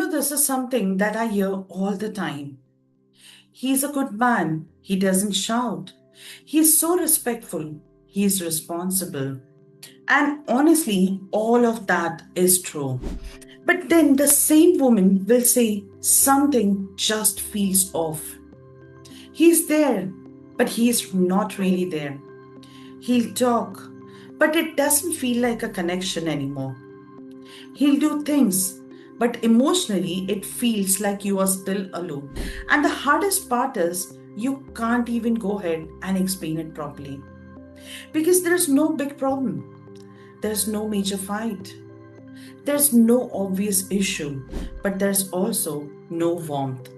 this is something that I hear all the time. He's a good man. He doesn't shout. He's so respectful. He's responsible. And honestly, all of that is true. But then the same woman will say something just feels off. He's there, but he's not really there. He'll talk, but it doesn't feel like a connection anymore. He'll do things, but emotionally it feels like you are still alone. And the hardest part is you can't even go ahead and explain it properly. Because there's no big problem, there's no major fight, there's no obvious issue, but there's also no warmth,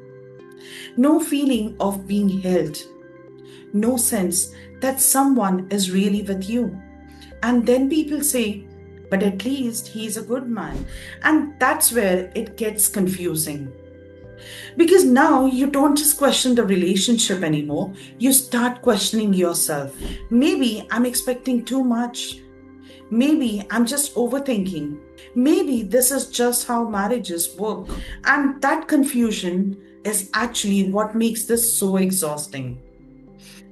no feeling of being held, no sense that someone is really with you. And then people say, but at least he's a good man. And that's where it gets confusing. Because now you don't just question the relationship anymore, you start questioning yourself. Maybe I'm expecting too much. Maybe I'm just overthinking. Maybe this is just how marriages work. And that confusion is actually what makes this so exhausting.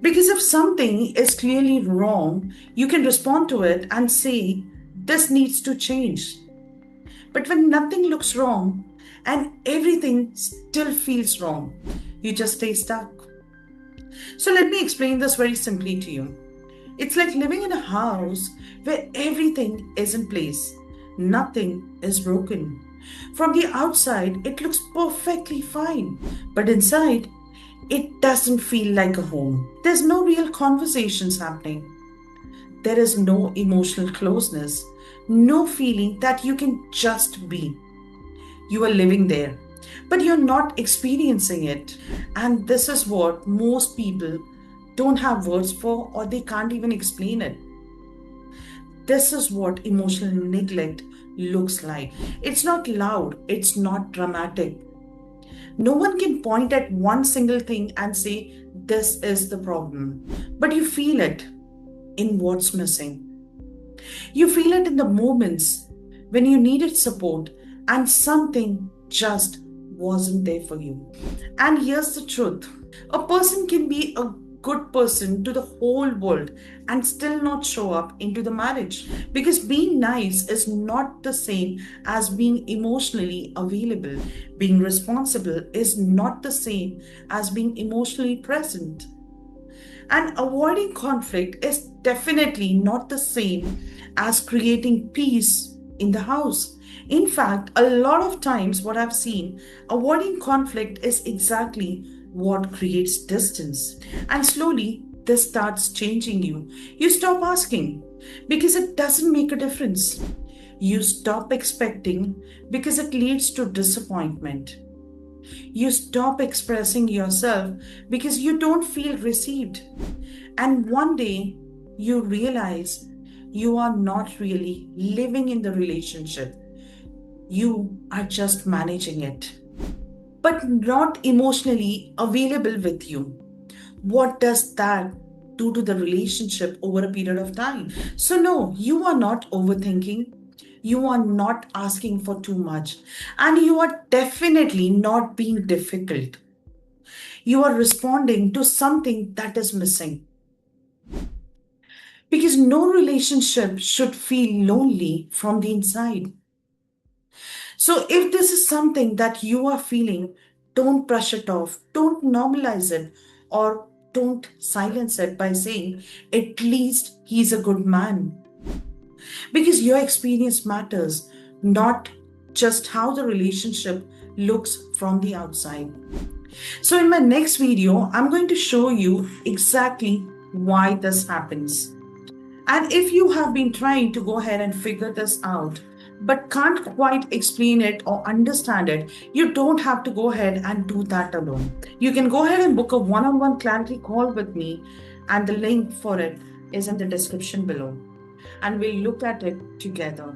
Because if something is clearly wrong, you can respond to it and say, this needs to change. But when nothing looks wrong and everything still feels wrong, you just stay stuck. So let me explain this very simply to you. It's like living in a house where everything is in place, nothing is broken. From the outside, it looks perfectly fine, but inside, it doesn't feel like a home. There's no real conversations happening. There is no emotional closeness, no feeling that you can just be. You are living there, but you're not experiencing it. And this is what most people don't have words for, or they can't even explain it. This is what emotional neglect looks like. It's not loud, it's not dramatic. No one can point at one single thing and say, this is the problem. But you feel it in what's missing. You feel it in the moments when you needed support and something just wasn't there for you. And here's the truth, a person can be a good person to the whole world and still not show up into the marriage, because being nice is not the same as being emotionally available. Being responsible is not the same as being emotionally present. And avoiding conflict is definitely not the same as creating peace in the house. In fact, a lot of times, what I've seen, avoiding conflict is exactly what creates distance. And slowly, this starts changing you. You stop asking because it doesn't make a difference. You stop expecting because it leads to disappointment. You stop expressing yourself because you don't feel received. And one day you realize you are not really living in the relationship. You are just managing it, but not emotionally available with you. What does that do to the relationship over a period of time? So, no, you are not overthinking. You are not asking for too much. And you are definitely not being difficult. You are responding to something that is missing. Because no relationship should feel lonely from the inside. So, if this is something that you are feeling, don't brush it off, don't normalize it, or don't silence it by saying, at least he's a good man. Because your experience matters, not just how the relationship looks from the outside. So, in my next video, I'm going to show you exactly why this happens. And if you have been trying to go ahead and figure this out, but can't quite explain it or understand it, you don't have to go ahead and do that alone. You can go ahead and book a one-on-one clarity call with me, and the link for it is in the description below. And we'll look at it together.